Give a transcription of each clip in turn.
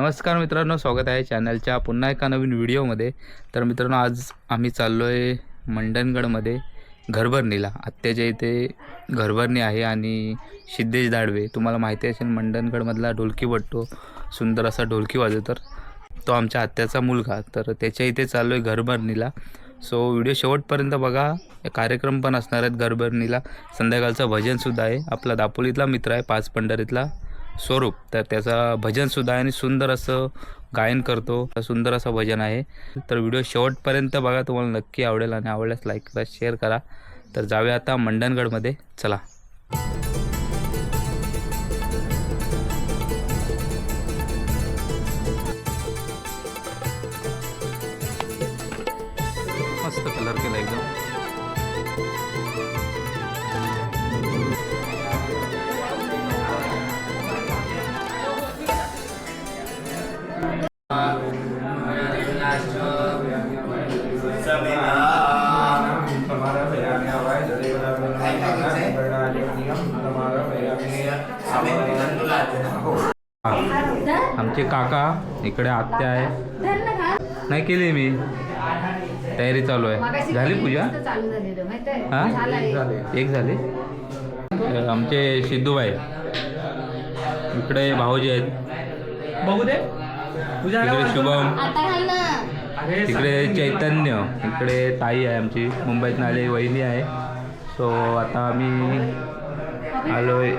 नमस्कार मित्रांनो, स्वागत आहे चॅनलच्या पुन्हा एका नवीन व्हिडिओमध्ये। तर मित्रांनो, आज आम्ही चाललो आहे मंडणगडमध्ये घरभरणीला। आत्याच्या इथे घरभरणी आहे आणि सिद्धेश दाडवे तुम्हाला माहिती असेल, मंडणगडमधला ढोलकी भट्टो सुंदर असा ढोलकी वाजवतो, तो आमच्या आत्याचा मुलगा। तर त्याच्या इथे चाललो आहे घरभरणीला। सो व्हिडिओ शेवटपर्यंत बघा, कार्यक्रम पण असणार आहेत घरभरणीला। संध्याकाळचं भजनसुद्धा आहे। आपला दापोलीतला मित्र आहे, पाच पंढरीतला स्वरूप, तर त्याचा भजनसुद्धा आहे आणि सुंदर असं गायन करतो, सुंदर असं भजन आहे। तर व्हिडिओ शेवटपर्यंत बघा, तुम्हाला नक्की आवडेल आणि आवडल्यास लाईक करा, शेअर करा। तर जाऊया आता मंडणगडमध्ये, चला। मस्त कलर केला एकदम। आमचे काका इकडे, आत्या आहे। नाही केली मी, तयारी चालू आहे। झाली पूजा? हां, एक झाली। आमचे सिद्धूबाई इकडे, भाऊजी आहेत, इकडे शुभम, तिकडे चैतन्य, इकडे ताई आहे आमची, मुंबईतून आली वहिनी आहे। सो आता आम्ही आलोय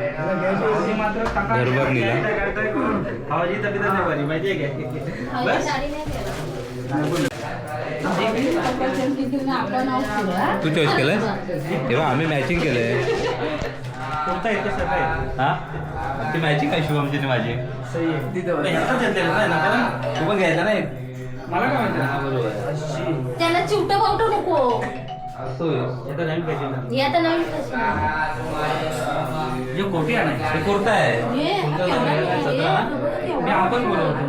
घरभरणीला। तू चॉईस केलंय तेव्हा आम्ही मॅचिंग केलंय। हां, ती मॅचिंग काय शुभमची ती माझी, तू पण घ्यायचा नाही मला काय म्हणते, त्याला चिवटं पावटं नको। कुर्ता आहे, आपण बोलवतो।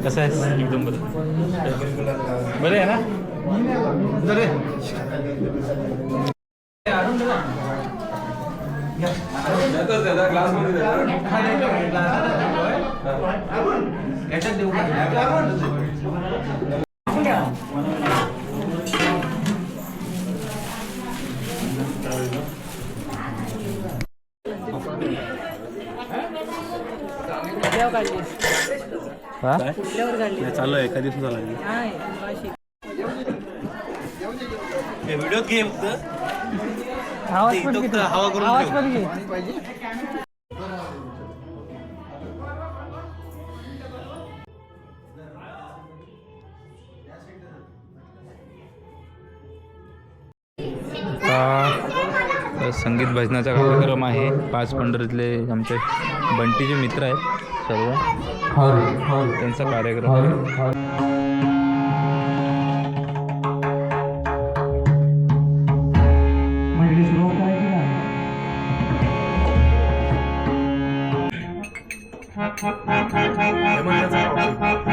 कसं आहे? एकदम बरं बरं आहे ना? चालू आहे, एका दिवस झाला व्हिडिओ घे, फक्त हवा करून संगीत भजनाचा कार्यक्रम आहे। पाच पंढरीतले आमचे बंटीचे मित्र आहेत सर्व, त्यांचा कार्यक्रम आहे। हेमंत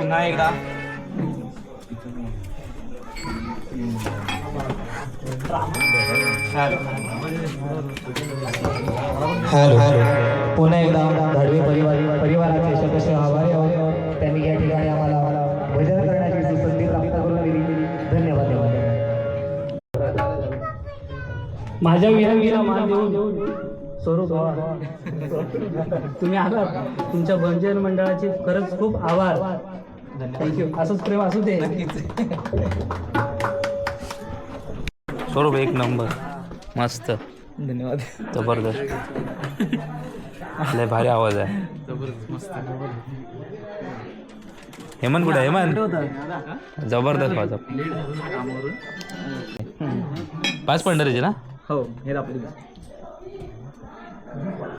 पुन्हा एकदा पुन्हा एकदा धाडवे परिवाराचे सदस्य आभारी आहोत. त्यांनी या ठिकाणी आम्हाला भजन करण्याची संधी प्राप्त करून दिली. धन्यवाद. माझ्या विनंतीला मान देऊन स्वरूप तुम्ही आलात. तुमच्या भजन मंडळाचे खरंच खूप आभार. थँक्यू. असंच प्रेम असू दे. स्वरूप एक नंबर मस्त. धन्यवाद. जबरदस्त. लय भारी आवाज आहे. हेमंत कुठे आहे? हेमंत जबरदस्त वाजव. 5 पंढरीचे ना? हो हे आपले